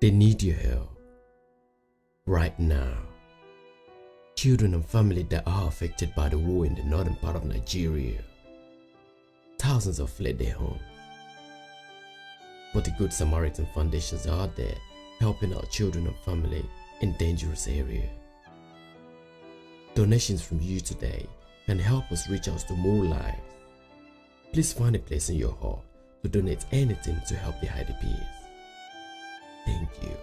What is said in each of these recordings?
They need your help. Right now, children and families that are affected by the war in the northern part of Nigeria, thousands have fled their homes. But the Good Samaritan Foundations are there helping our children and family in dangerous areas. Donations from you today can help us reach out to more lives. Please find a place in your heart to donate anything to help the IDPs. Thank you.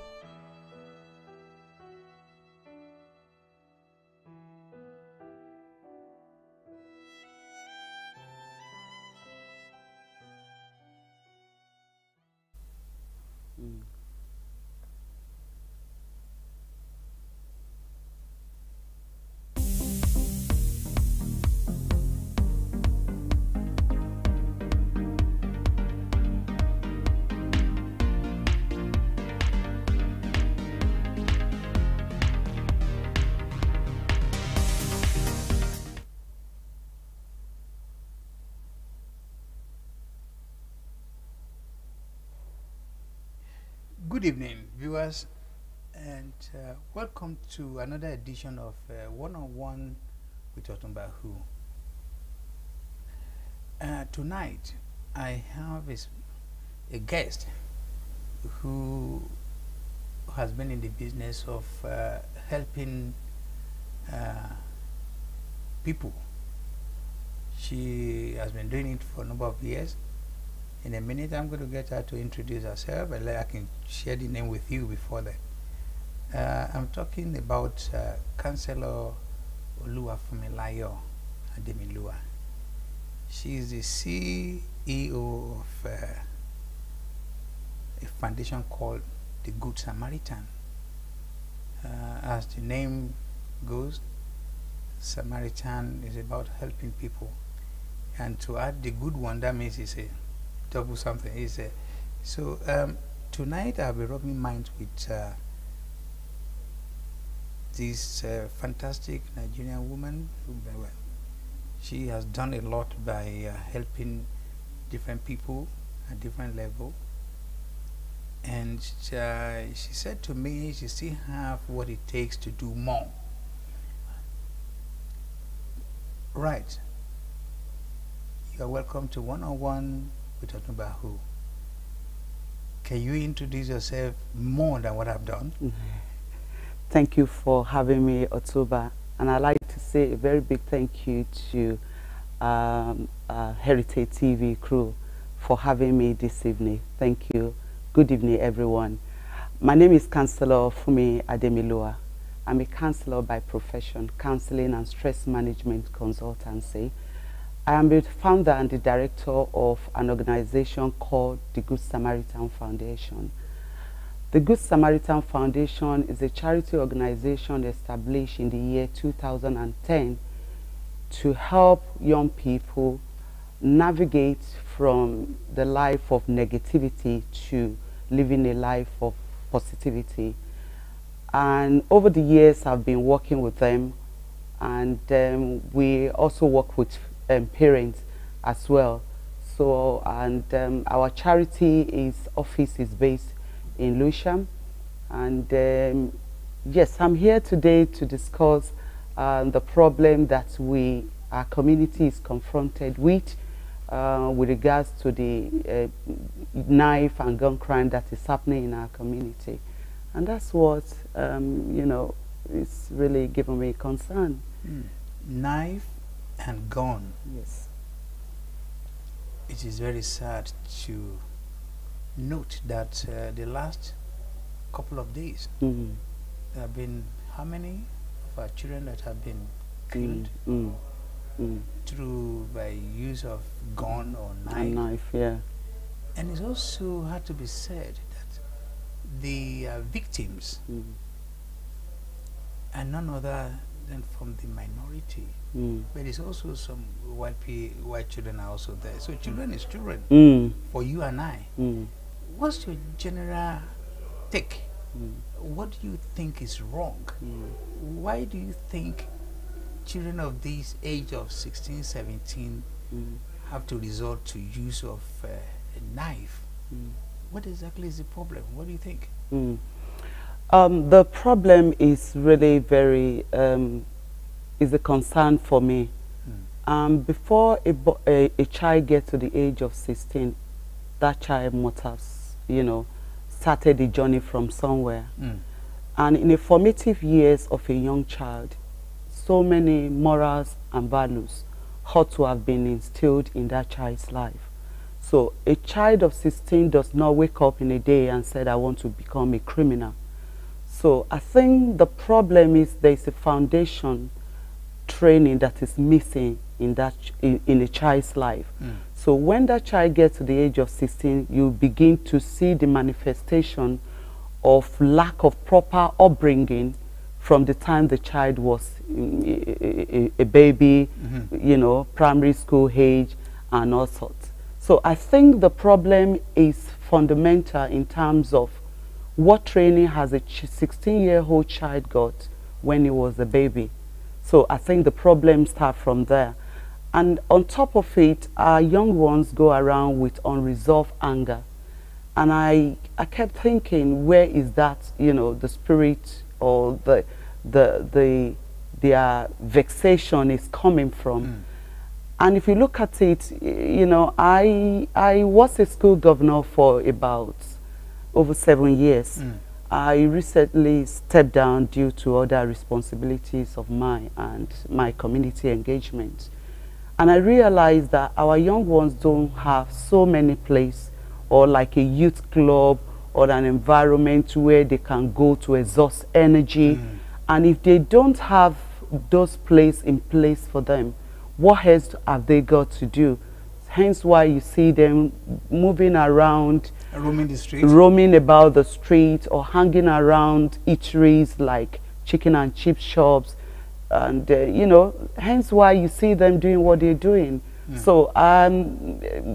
Good evening, viewers, and welcome to another edition of One with OtunbaHOO. Tonight, I have a guest who has been in the business of helping people. She has been doing it for a number of years. In a minute, I'm going to get her to introduce herself, and I can share the name with you before that. I'm talking about Counsellor Funmi Ademilua. She is the CEO of a foundation called the Good Samaritan. As the name goes, Samaritan is about helping people. And to add the good one, that means it's a double something. So tonight I'll be rubbing minds with this fantastic Nigerian woman. She has done a lot by helping different people at different levels, and she said to me she still have what it takes to do more. Right. You are welcome to One with OtunbaHOO. Can you introduce yourself more than what I've done? Thank you for having me, Otuba. And I'd like to say a very big thank you to Heritage TV crew for having me this evening. Thank you. Good evening, everyone. My name is Counsellor Funmi Ademilua. I'm a counselor by profession, counseling and stress management consultancy. I am the founder and the director of an organization called the Good Samaritan Foundation. The Good Samaritan Foundation is a charity organization established in the year 2010 to help young people navigate from the life of negativity to living a life of positivity. And over the years, I've been working with them, and we also work with parents as well. So, and our charity office is based in Lewisham, and yes, I'm here today to discuss the problem that our community is confronted with regards to the knife and gun crime that is happening in our community, and that's what you know, is really giving me concern. Knife and gun. Yes. It is very sad to note that the last couple of days there have been how many of our children that have been killed through by use of gun or knife. A knife, yeah. And it's also had to be said that the victims are none other than from the minority. But it's also some white children are also there. So children is children for you and I. What's your general take? What do you think is wrong? Why do you think children of this age of 16, 17 have to resort to use of a knife? What exactly is the problem? What do you think? The problem is really very, is a concern for me. Before a child gets to the age of 16, that child must have, started the journey from somewhere. And in the formative years of a young child, so many morals and values ought to have been instilled in that child's life. So a child of 16 does not wake up in a day and said, I want to become a criminal. So I think the problem is there is a foundation training that is missing in a child's life. So when that child gets to the age of 16, you begin to see the manifestation of lack of proper upbringing from the time the child was a baby, primary school age and all sorts. So I think the problem is fundamental in terms of what training has a 16-year-old child got when he was a baby. So I think the problems start from there. And on top of it, our young ones go around with unresolved anger. And I kept thinking, where is that, the spirit or their vexation is coming from? And if you look at it, I was a school governor for about over 7 years. I recently stepped down due to other responsibilities of mine and my community engagement. And I realized that our young ones don't have so many places or like a youth club or an environment where they can go to exhaust energy. And if they don't have those places in place for them, what else have they got to do? Hence why you see them moving around, roaming the street, roaming about the street, or hanging around eateries like chicken and chip shops, and hence why you see them doing what they're doing. So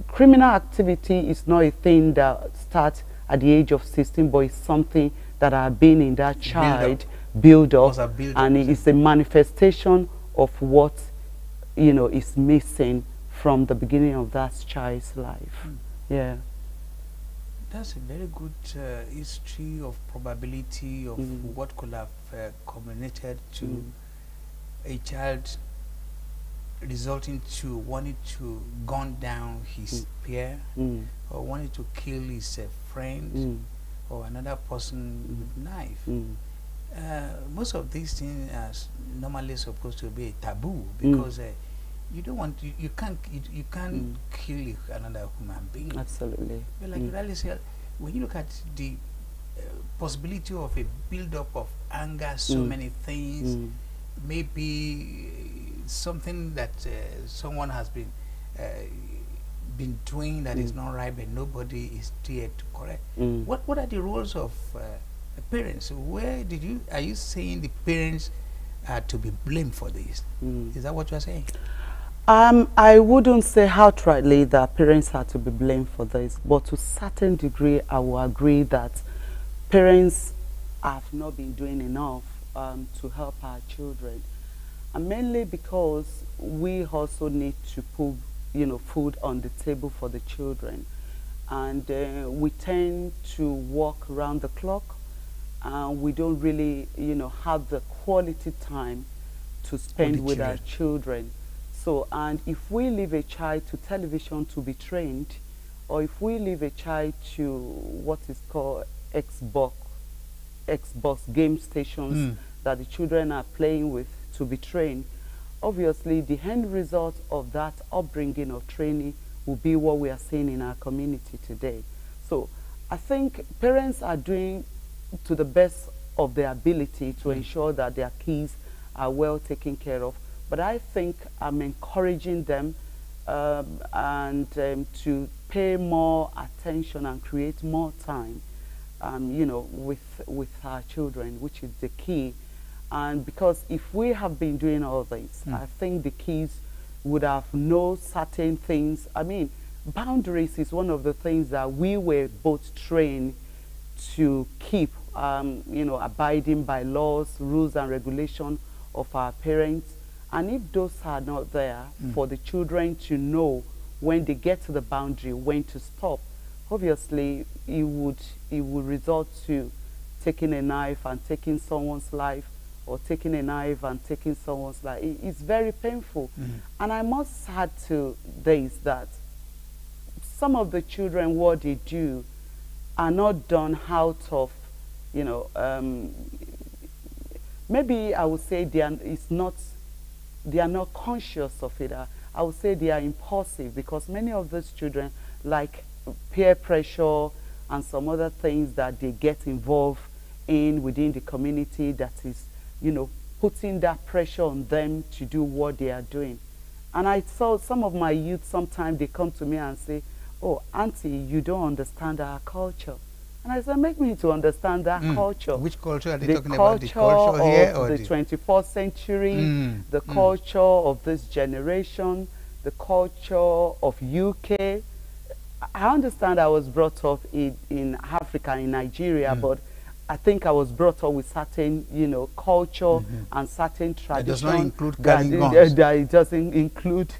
criminal activity is not a thing that starts at the age of 16, but it's something that has been in that child build up, and it is a manifestation of what is missing from the beginning of that child's life. Yeah. That's a very good history of probability of what could have culminated to a child resulting to wanting to gun down his peer, or wanting to kill his friend, or another person with knife. Most of these things are normally supposed to be a taboo, because you don't want to, you can't kill another human being. Absolutely. But like you rightly said, when you look at the possibility of a build-up of anger, so many things, maybe something that someone has been doing that is not right, but nobody is there to correct. What are the roles of parents? Are you saying the parents are to be blamed for this? Is that what you are saying? I wouldn't say outrightly that parents are to be blamed for this, but to a certain degree, I will agree that parents have not been doing enough to help our children, and mainly because we also need to put, food on the table for the children, and we tend to work around the clock, and we don't really, have the quality time to spend with our children. So, and if we leave a child to television to be trained, or if we leave a child to what is called Xbox game stations that the children are playing with to be trained, obviously the end result of that upbringing or training will be what we are seeing in our community today. So I think parents are doing to the best of their ability to ensure that their kids are well taken care of. But I think I'm encouraging them to pay more attention and create more time, with our children, which is the key. And because if we have been doing all this, I think the kids would have known certain things. I mean, boundaries is one of the things that we were both trained to keep, abiding by laws, rules, and regulations of our parents. And if those are not there for the children to know when they get to the boundary, when to stop, obviously it would result to taking a knife and taking someone's life, or taking a knife and taking someone's life. It's very painful. And I must add to this that some of the children, what they do are not done out of, you know, maybe I would say they are not conscious of it. I would say they are impulsive, because many of those children, like peer pressure and some other things that they get involved in within the community, that is, you know, putting that pressure on them to do what they are doing. And I saw some of my youth, sometimes they come to me and say, "Oh, auntie, you don't understand our culture." And I said, "Make me to understand that culture." Which culture are they talking about? The culture here or the 21st century, the culture of this generation, the culture of UK. I understand I was brought up in Africa, in Nigeria, but I think I was brought up with certain, you know, culture and certain tradition. It does not include carrying guns. That it doesn't include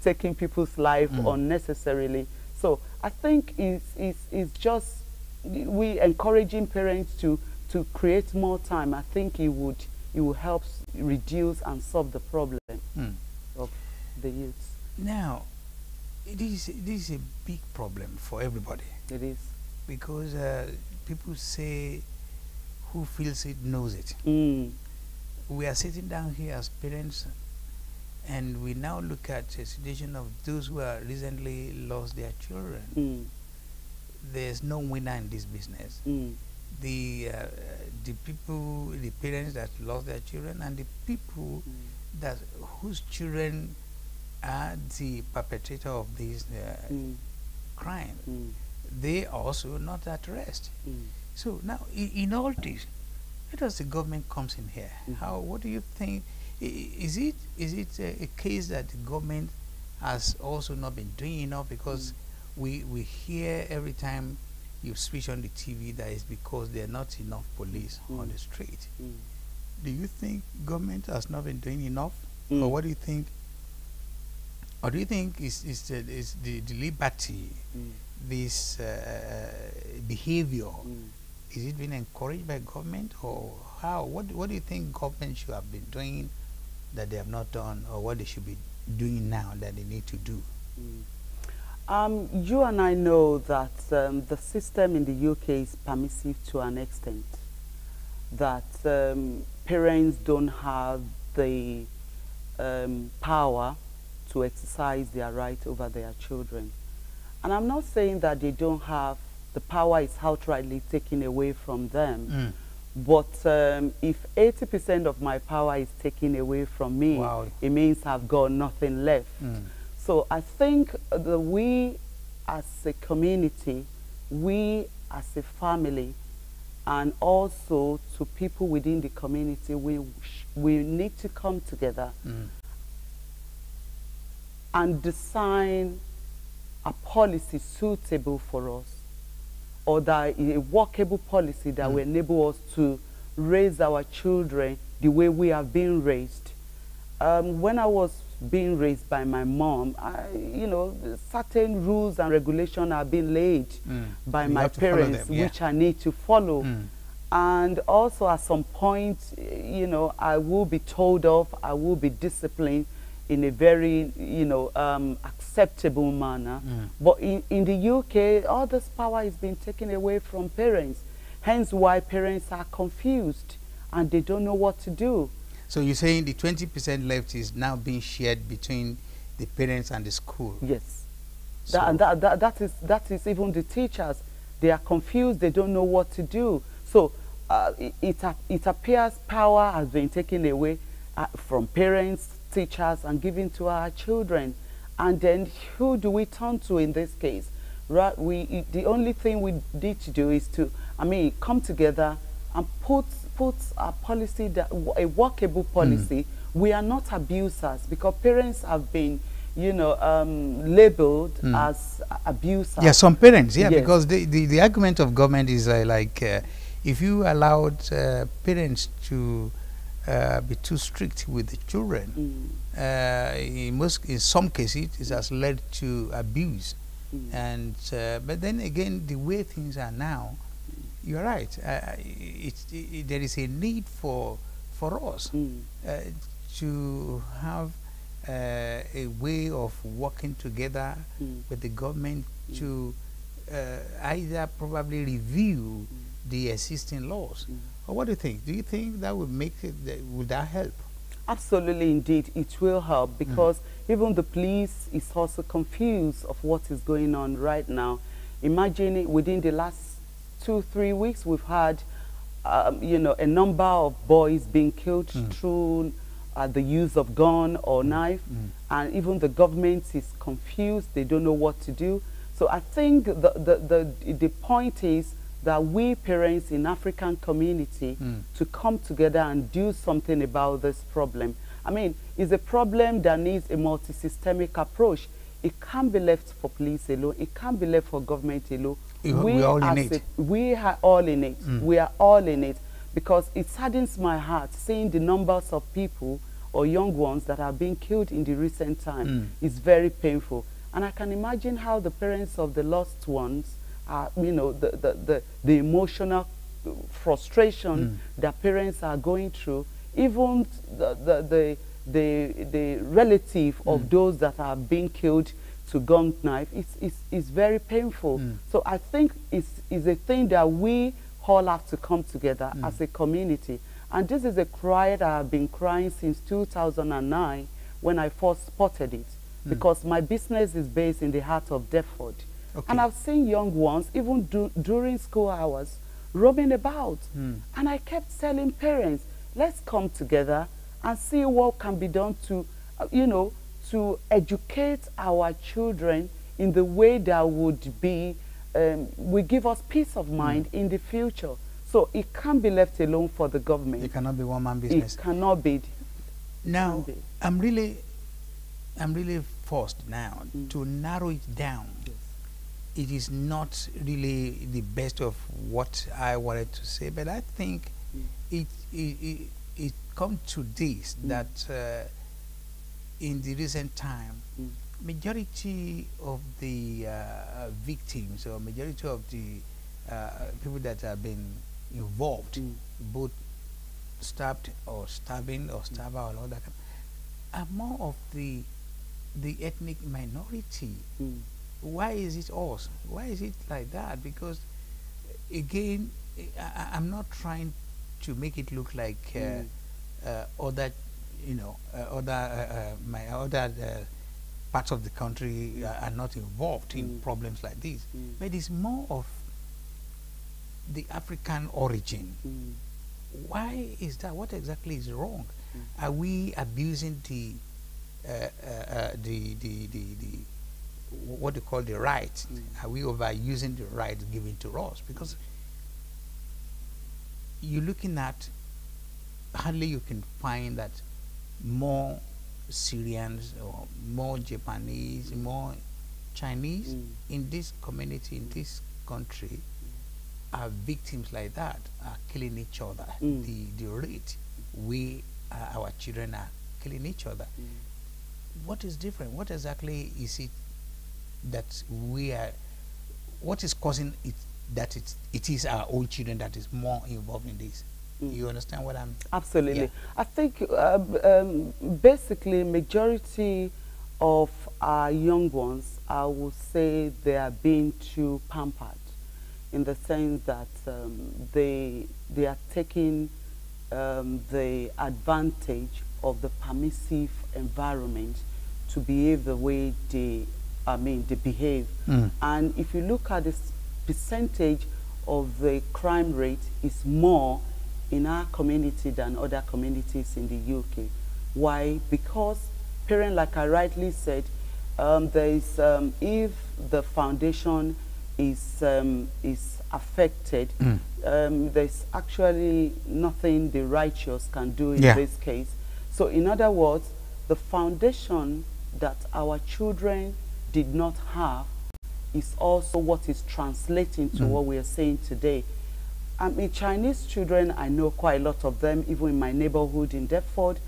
taking people's life unnecessarily. So I think it's just we encouraging parents to create more time. I think it will help reduce and solve the problem of the youths. Now, it is a big problem for everybody. It is. Because people say, who feels it knows it. We are sitting down here as parents, and we now look at a situation of those who are recently lost their children. There's no winner in this business. The people, the parents that lost their children, and the people that whose children are the perpetrator of this crime, they are also not at rest. So now, in all this, where does the government comes in here? What do you think? Is it a case that the government has also not been doing enough? Because we hear every time you switch on the TV that is because there are not enough police on the street. Do you think government has not been doing enough? Or what do you think? Or do you think is the liberty, this behavior, is it being encouraged by government, or how? What do you think government should have been doing that they have not done, or what they should be doing now that they need to do? You and I know that the system in the UK is permissive to an extent, that parents don't have the power to exercise their right over their children. And I'm not saying that they don't have, the power is outrightly taken away from them. But if 80% of my power is taken away from me, it means I've got nothing left. So I think that we as a community, we as a family, and also to people within the community, we need to come together and design a policy suitable for us, or that a workable policy that will enable us to raise our children the way we have been raised. When I was being raised by my mom, you know, certain rules and regulations have been laid by my parents, which I need to follow. And also at some point, you know, I will be told off, I will be disciplined in a very, you know, acceptable manner. But in the UK, all this power is being taken away from parents. Hence why parents are confused and they don't know what to do. So you're saying the 20% left is now being shared between the parents and the school? Yes. So that is even the teachers. They are confused, they don't know what to do. So it appears power has been taken away from parents, teachers, and given to our children. And then who do we turn to in this case? Right, the only thing we need to do is to, come together and put a policy, a workable policy. We are not abusers, because parents have been, you know, labeled as abusers. Yeah, some parents, yes. Because the argument of government is if you allowed parents to be too strict with the children, in some cases it has led to abuse. And but then again, the way things are now, you're right. There is a need for us to have a way of working together with the government to either probably review the existing laws. Or what do you think? Do you think that would make it, would that help? Absolutely, indeed, it will help, because even the police is also confused of what is going on right now. Imagine it, within the last 2-3 weeks, we've had, you know, a number of boys being killed through the use of gun or knife, and even the government is confused. They don't know what to do. So I think the point is that we parents in African community to come together and do something about this problem. I mean, it's a problem that needs a multi-systemic approach. It can't be left for police alone. It can't be left for government alone. We are all in it. We are all in it. We are all in it, because it saddens my heart seeing the numbers of people or young ones that are being killed in the recent time. It's very painful. And I can imagine how the parents of the lost ones are, you know, the emotional frustration that parents are going through, even the relative of those that are being killed to gun knife. It's very painful. So I think it's a thing that we all have to come together as a community. And this is a cry that I've been crying since 2009 when I first spotted it, because my business is based in the heart of Deptford. And I've seen young ones, even during school hours, roaming about. And I kept telling parents, let's come together and see what can be done to, you know, to educate our children in the way that would be, will give us peace of mind in the future. So it can't be left alone for the government. It cannot be one-man business. It cannot be. Now, I'm really forced now to narrow it down. It is not really the best of what I wanted to say, but I think it comes to this, that in the recent time, majority of the victims, or majority of the people that have been involved, both stabbed or stabbing or stabber or all that, are more of the ethnic minority. Why is it us? Why is it like that? Because again, I'm not trying to make it look like other, you know, other parts of the country are not involved in problems like this. But it's more of the African origin. Why is that? What exactly is wrong? Are we abusing the what they call the right? Are we overusing the right given to us? Because you're looking at, hardly you can find that more Syrians or more Japanese, more Chinese in this community, in this country, are victims like that, are killing each other. The rate our children are killing each other. What is different? What exactly is it that we are, what is causing it that it is our own children that is more involved in this? You understand what I'm... Absolutely. Yeah. I think basically majority of our young ones, I would say they are being too pampered, in the sense that they are taking the advantage of the permissive environment to behave the way they behave. And if you look at this percentage of the crime rate, is more in our community than other communities in the UK. Why? Because parents, like I rightly said, there is if the foundation is affected, there's actually nothing the righteous can do in this case. So in other words, the foundation that our children did not have is also what is translating to what we are saying today. I mean, Chinese children, I know quite a lot of them, even in my neighborhood in Deptford.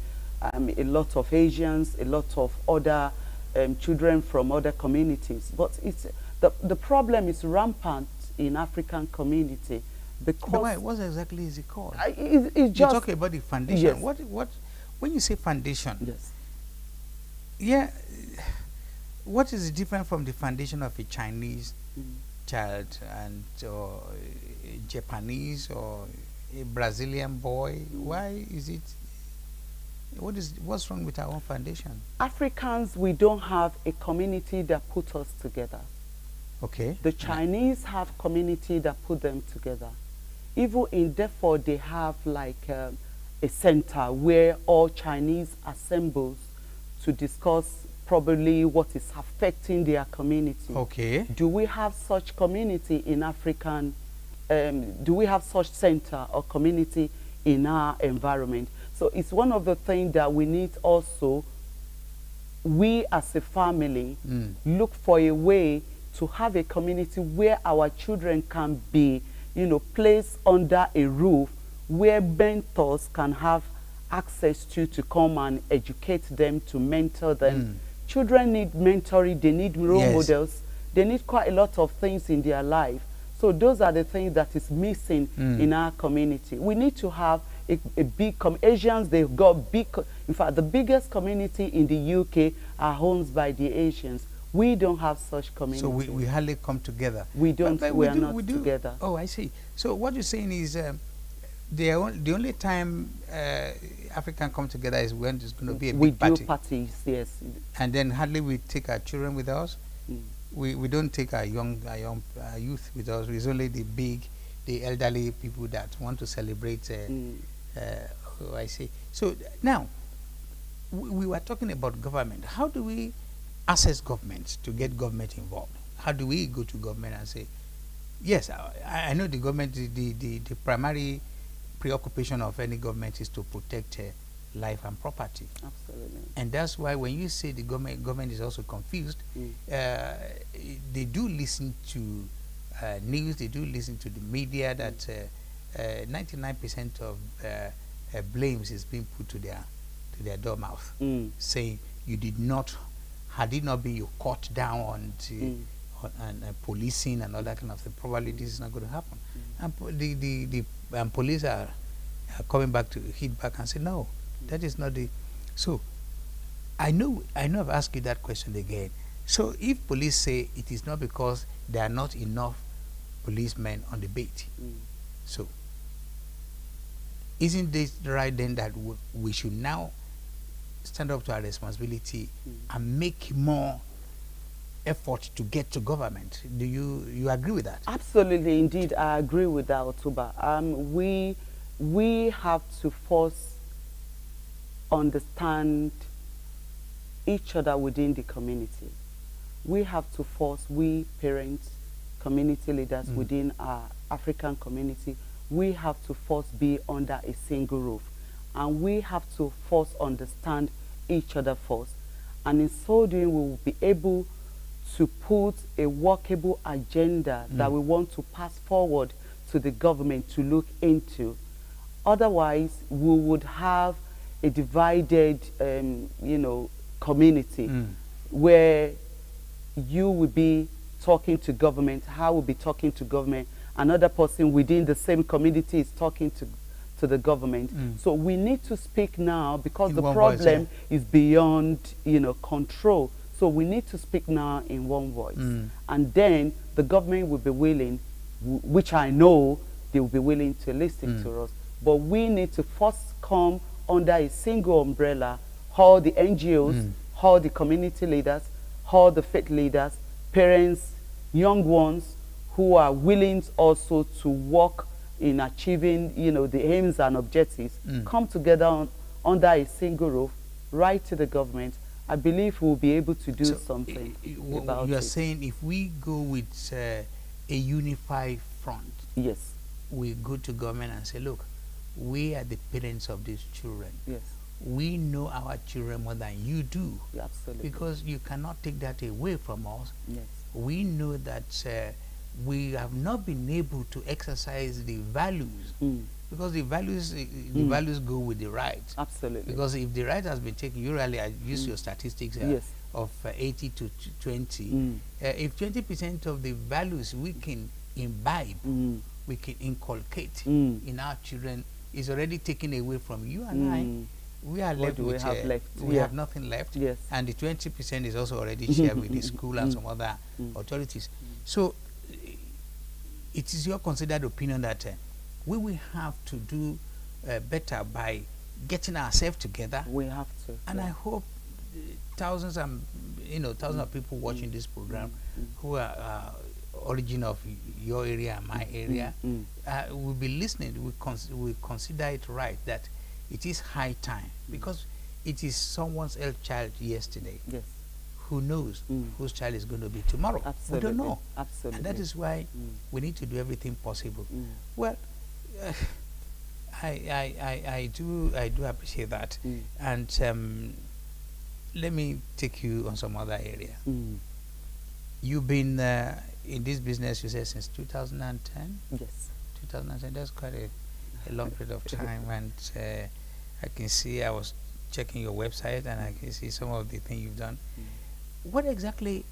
A lot of Asians, a lot of other children from other communities. But it's the problem is rampant in African community. Because but why? What exactly is it called? It's You just talk about the foundation. Yes. What? When you say foundation, yes. yeah, what is different from the foundation of a Chinese child and or a Japanese or a Brazilian boy? Why is it? What's wrong with our own foundation? Africans, we don't have a community that put us together. Okay. The Chinese have community that put them together. Even in therefore, they have like a center where all Chinese assembles to discuss probably what is affecting their community. Okay. Do we have such community in African, do we have such center or community in our environment? So it's one of the things that we need also, we as a family, look for a way to have a community where our children can be, you know, placed under a roof where mentors can have access to come and educate them, to mentor them. Children need mentoring, they need role models, they need quite a lot of things in their life. So those are the things that is missing in our community. We need to have a big, Asians, they've got big, in fact, the biggest community in the UK are owned by the Asians. We don't have such community. So we hardly come together. We don't, but we are not together. Oh, I see. So what you're saying is the only time African come together is when there's going to be a big party. We do parties, yes. And then hardly we take our children with us. We don't take our youth with us. It's only the elderly people that want to celebrate. Oh, I see. So now, we were talking about government. How do we access government to get government involved? How do we go to government and say, yes, I know the government, the primary preoccupation of any government is to protect life and property. Absolutely. And that's why when you say the government is also confused, they do listen to news, they do listen to the media that 99% of blames is being put to their door mouth, saying you did not, had it not been you caught down on policing and all that kind of thing, probably this is not going to happen. And the police are coming back to hit back and say no, that is not the. So I know I've asked you that question again. So if police say it is not because there are not enough policemen on the beat, so isn't this right then that we should now stand up to our responsibility and make more effort to get to government? Do you agree with that? Absolutely, indeed, I agree with that, Otuba. We have to first understand each other within the community. We have to first, we parents, community leaders within our African community, we have to first be under a single roof. And we have to first understand each other first. And in so doing, we will be able to put a workable agenda that we want to pass forward to the government to look into. Otherwise, we would have a divided, community where you will be talking to government, I will be talking to government, another person within the same community is talking to the government. So we need to speak now because the problem is beyond, control. So we need to speak now in one voice. And then the government will be willing, which I know they will be willing to listen to us. But we need to first come under a single umbrella, all the NGOs, all the community leaders, all the faith leaders, parents, young ones who are willing also to work in achieving, the aims and objectives, come together under a single roof, write to the government. I believe we'll be able to do something about it. You are saying if we go with a unified front, yes, we go to government and say, look, we are the parents of these children. Yes. We know our children more than you do. Yeah, absolutely. Because you cannot take that away from us. Yes. We know that we have not been able to exercise the values because the values go with the rights. Absolutely. Because if the right has been taken, you really use your statistics of 80 to 20. If 20% of the values we can imbibe, we can inculcate in our children is already taken away from you and I. We are left with we have nothing left, and the 20% is also already shared with the school and some other authorities. So it is your considered opinion that we will have to do better by getting ourselves together. We have to, and I hope thousands and thousands of people watching this program who are origin of your area and my area will be listening. We consider it right that it is high time, because it is someone's else child yesterday. Yes. Who knows whose child is going to be tomorrow? Absolutely. We don't know. Absolutely. And that is why we need to do everything possible. Well, I do appreciate that. And let me take you on some other area. You've been in this business, you said, since 2010? Yes. 2010, that's quite a long period of time. And I can see, I was checking your website and I can see some of the things you've done. What exactly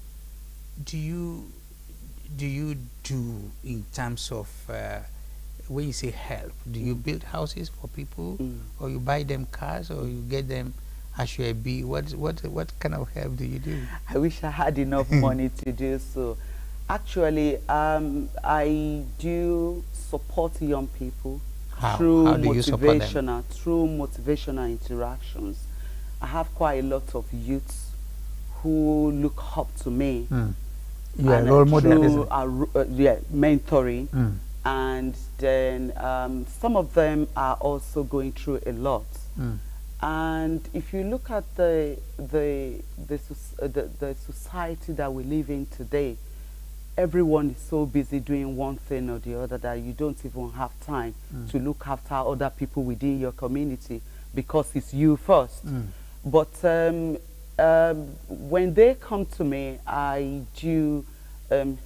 do you do in terms of when you say help? Do you build houses for people, or you buy them cars, or you get them HUAB? What kind of help do you do? I wish I had enough money to do so. Actually, I do support young people through motivational interactions. I have quite a lot of youths who look up to me. You are a role model, mentoring, and then some of them are also going through a lot. And if you look at the society that we live in today, everyone is so busy doing one thing or the other that you don't even have time to look after other people within your community, because it's you first. But when they come to me, I do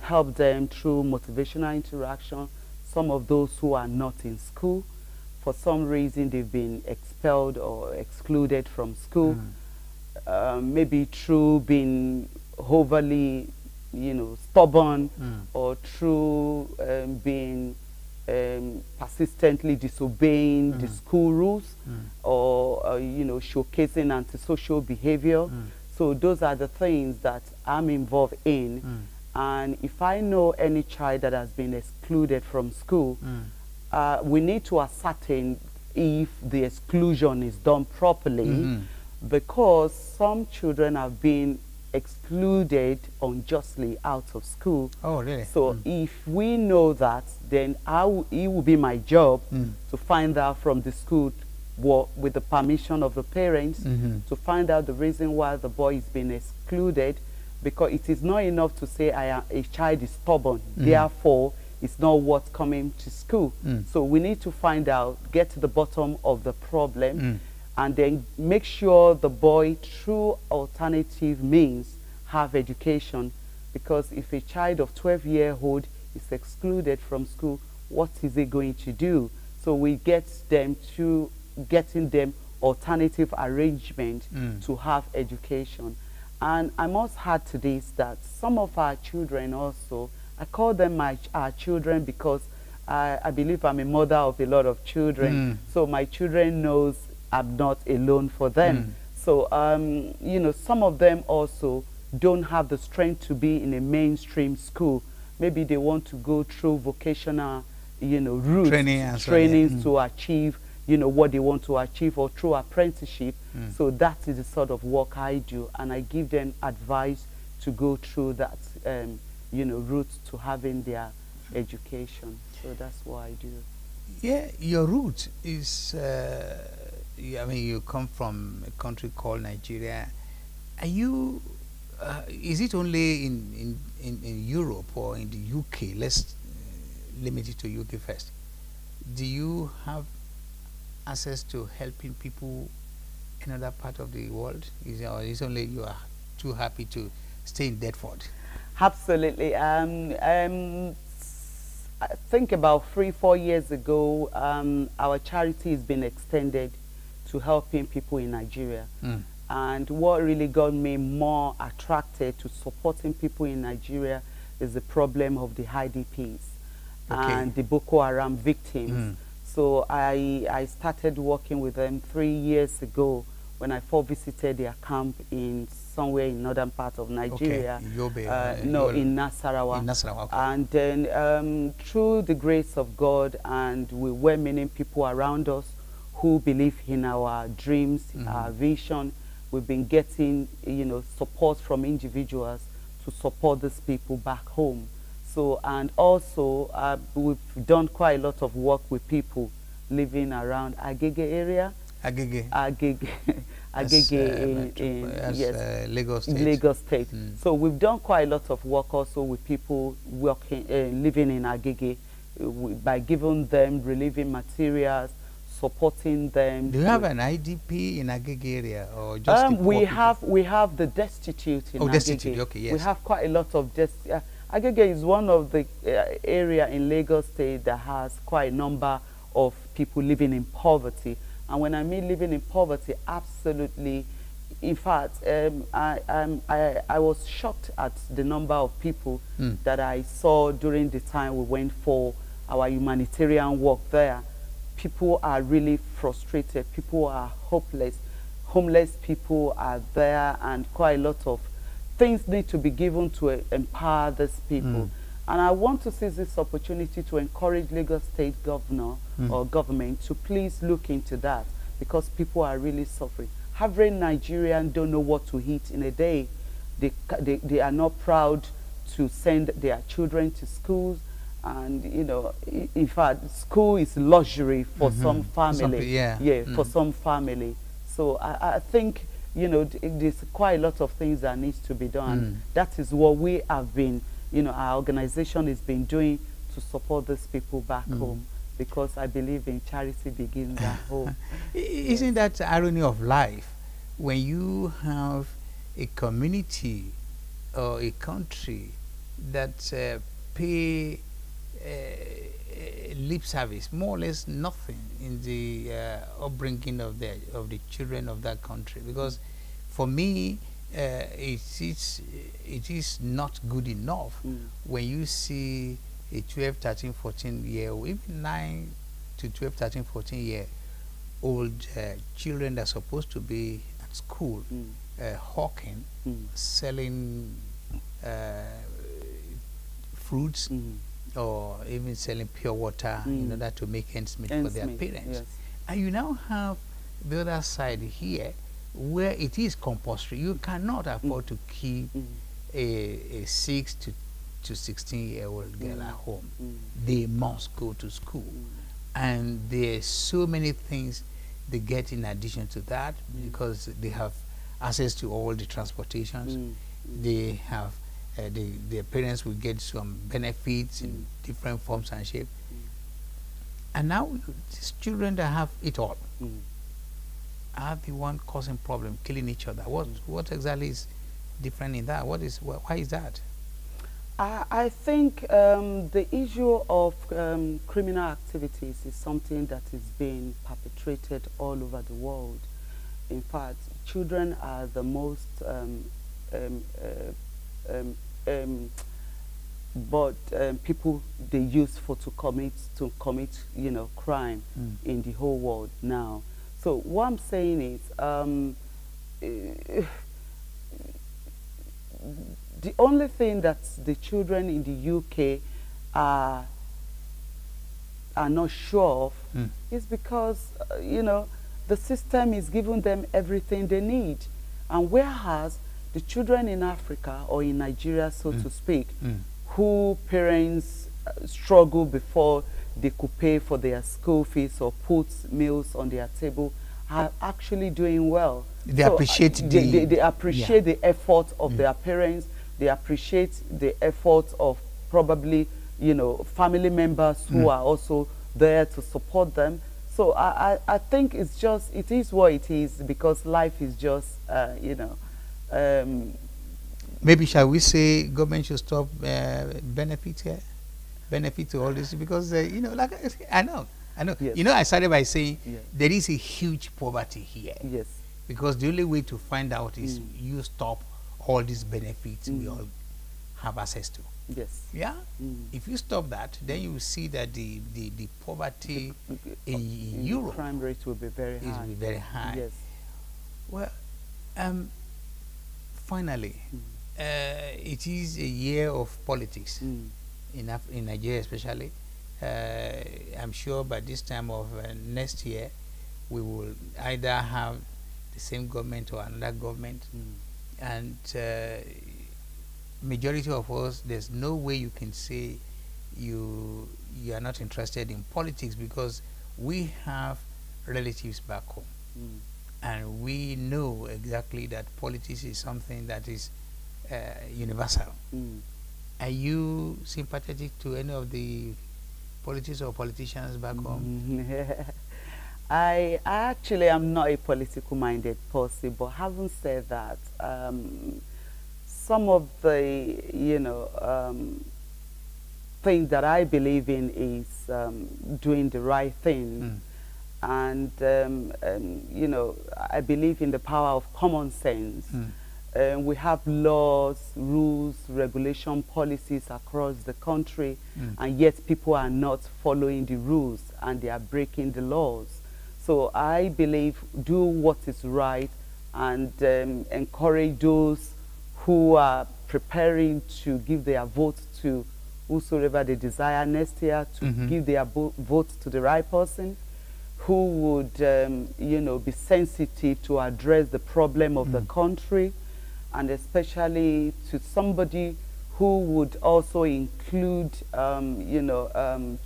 help them through motivational interaction. Some of those who are not in school, for some reason they've been expelled or excluded from school, maybe through being overly stubborn, or through being persistently disobeying the school rules, or showcasing antisocial behavior. So those are the things that I'm involved in. And if I know any child that has been excluded from school, we need to ascertain if the exclusion is done properly, because some children have been excluded unjustly out of school. Oh, really? So if we know that, then it will be my job to find out from the school, with the permission of the parents, to find out the reason why the boy is being excluded, because it is not enough to say a child is stubborn, therefore it's not worth coming to school. So we need to find out, get to the bottom of the problem, and then make sure the boy, through alternative means, have education. Because if a child of 12-year-old is excluded from school, what is he going to do? So we get them to getting them alternative arrangement to have education. And I must add to this that some of our children also, I call them our children because I believe I'm a mother of a lot of children. So my children knows I'm not alone for them. So, some of them also don't have the strength to be in a mainstream school. Maybe they want to go through vocational, routes, trainings to achieve, what they want to achieve, or through apprenticeship. So that is the sort of work I do, and I give them advice to go through that, route to having their education. So that's what I do. Yeah, your route is, you come from a country called Nigeria. Are you, is it only in Europe or in the UK? Let's limit it to UK first. Do you have access to helping people in other part of the world? Or is it only you are too happy to stay in Deptford? Absolutely. I think about 3-4 years ago, our charity has been extended to helping people in Nigeria. And what really got me more attracted to supporting people in Nigeria is the problem of the IDPs. and the Boko Haram victims. So I started working with them 3 years ago when I first visited their camp in somewhere in northern part of Nigeria. Okay. No, in Nasarawa. In Nasarawa, okay. And then through the grace of God, and we were many people around us who believe in our dreams, our vision, we've been getting, you know, support from individuals to support these people back home. So, and also we've done quite a lot of work with people living around Agege area. Agege. Agege in yes, Lagos State. Lagos State. So we've done quite a lot of work also with people working, living in Agege, by giving them relieving materials, supporting them. Do you have an IDP in Agege area, or just we have the destitute in Agege. Destitute. Okay, yes. We have quite a lot of Agege is one of the area in Lagos State that has quite a number of people living in poverty. And when I mean living in poverty, absolutely, in fact, I was shocked at the number of people that I saw during the time we went for our humanitarian work there. People are really frustrated. People are hopeless. Homeless people are there, and quite a lot of things need to be given to empower these people. And I want to seize this opportunity to encourage Lagos State governor or government to please look into that, because people are really suffering. Average Nigerians don't know what to eat in a day. They are not proud to send their children to schools. And, you know, in fact, school is luxury for some family. For some family. So I think, you know, there's quite a lot of things that needs to be done. That is what we have been, you know, our organization has been doing to support these people back home, because I believe in charity begins at home. Isn't that the irony of life? When you have a community or a country that pay lip service, more or less nothing, in the upbringing of the children of that country, because for me it is not good enough when you see a 12, 13, 14 year old, even 9 to 12, 13, 14 year old children that are supposed to be at school hawking, selling fruits, or even selling pure water in order to make ends meet for their parents. Yes. And you now have the other side here, where it is compulsory. You cannot afford to keep a 6 to 16-year-old girl at home. They must go to school. And there's so many things they get in addition to that, because they have access to all the transportations. They have their parents will get some benefits in different forms and shape. And now these children that have it all are the one causing problem, killing each other. What exactly is different in that? Why is that? I think the issue of criminal activities is something that is being perpetrated all over the world. In fact, children are the most people they use to commit you know, crime in the whole world now. So what I'm saying is the only thing that the children in the UK are not sure of is because you know, the system is giving them everything they need, and whereas the children in Africa or in Nigeria, so to speak, who parents struggle before they could pay for their school fees or put meals on their table, are actually doing well. They appreciate they appreciate the effort of their parents. They appreciate the effort of probably, you know, family members who are also there to support them. So I think it's just, it is what it is, because life is just, you know. Maybe shall we say government should stop benefit here? Benefit to all this, because you know, like I know. Yes. You know, I started by saying there is a huge poverty here. Yes. Because the only way to find out is you stop all these benefits we all have access to. Yes. Yeah? If you stop that, then you will see that the poverty in Europe, crime rate will be very high. Will be very high. Yes. Well, finally, it is a year of politics in Nigeria, especially. I'm sure by this time of next year, we will either have the same government or another government, and majority of us, there's no way you can say you are not interested in politics, because we have relatives back home, and we know exactly that politics is something that is universal. Are you sympathetic to any of the politics or politicians back home? I actually am not a political minded person, but having said that, some of the, things that I believe in is doing the right thing. And, I believe in the power of common sense. We have laws, rules, regulation, policies across the country, and yet people are not following the rules and they are breaking the laws. So I believe do what is right and encourage those who are preparing to give their vote to whosoever they desire next year to give their vote to the right person, who would, be sensitive to address the problem of the country, and especially to somebody who would also include,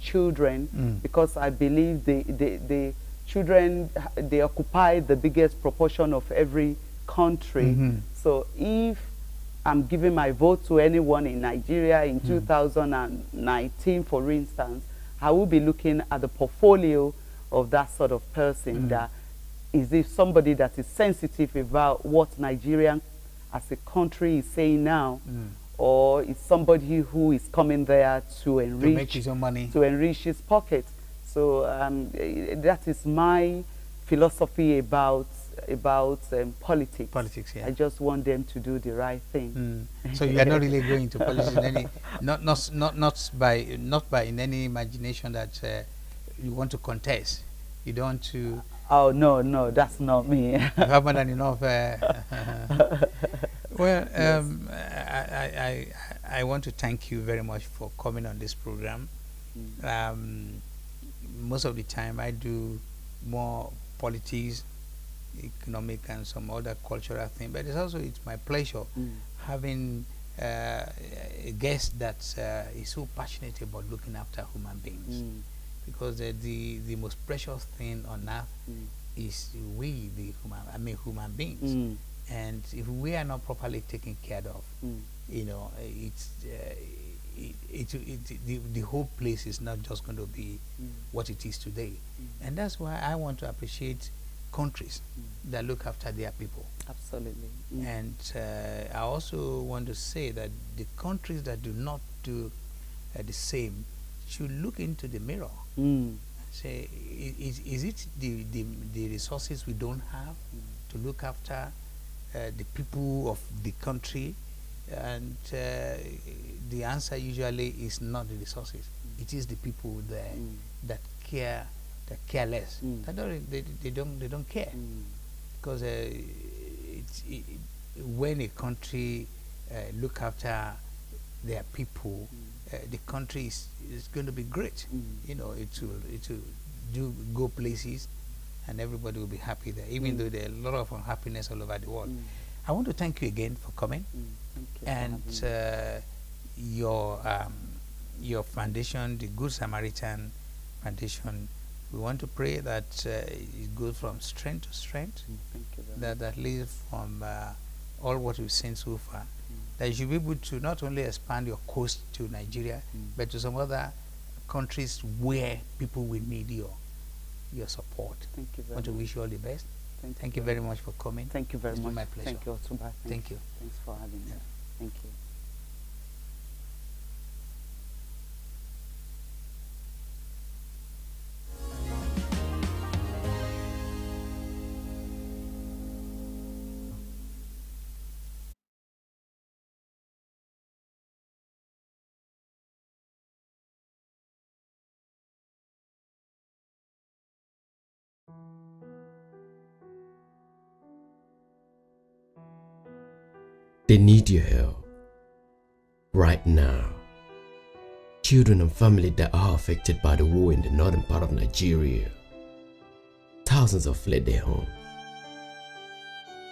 children, because I believe the children, they occupy the biggest proportion of every country. So if I'm giving my vote to anyone in Nigeria in 2019, for instance, I will be looking at the portfolio of that sort of person. That is, if somebody that is sensitive about what Nigeria as a country is saying now, or is somebody who is coming there to enrich, to make his own money, to enrich his pocket. So that is my philosophy about politics. Politics, yeah. I just want them to do the right thing. So you are not really going to politics in any, not by in any imagination that you want to contest. You don't want to. Oh no, that's not me. You haven't done enough. Well, Yes. I want to thank you very much for coming on this program. Most of the time I do more politics, economic, and some other cultural thing, but it's my pleasure having a guest that is so passionate about looking after human beings, because the most precious thing on earth is we, the human beings. And if we are not properly taken care of, it's the whole place is not just going to be what it is today. And that's why I want to appreciate countries that look after their people. Absolutely. And I also want to say that the countries that do not do the same should look into the mirror. Say, is it the resources we don't have to look after the people of the country? And the answer usually is not the resources. It is the people there that care, that care less. They don't care, because when a country look after their people, the country is going to be great. It will do go places, and everybody will be happy there, even though there are a lot of unhappiness all over the world. I want to thank you again for coming. Thank you. And your foundation, the Good Samaritan Foundation, we want to pray that it goes from strength to strength, Thank you very much. that leads from all what we've seen so far, that you should be able to not only expand your coast to Nigeria, but to some other countries where people will need your support. Thank you I very want to much. wish you all the best. Thank you very much for coming. Thank you very It's been much. my pleasure. Thank you, Otunba. Thank you. Thanks for having me. Thank you. They need your help right now. Children and families that are affected by the war in the northern part of Nigeria. Thousands have fled their homes.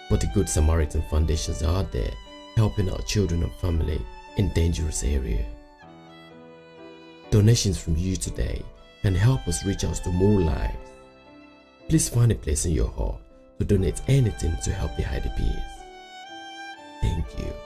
But the Good Samaritan Foundations are out there helping our children and family in dangerous areas. Donations from you today can help us reach out to more lives. Please find a place in your heart to donate anything to help the IDPs. Thank you.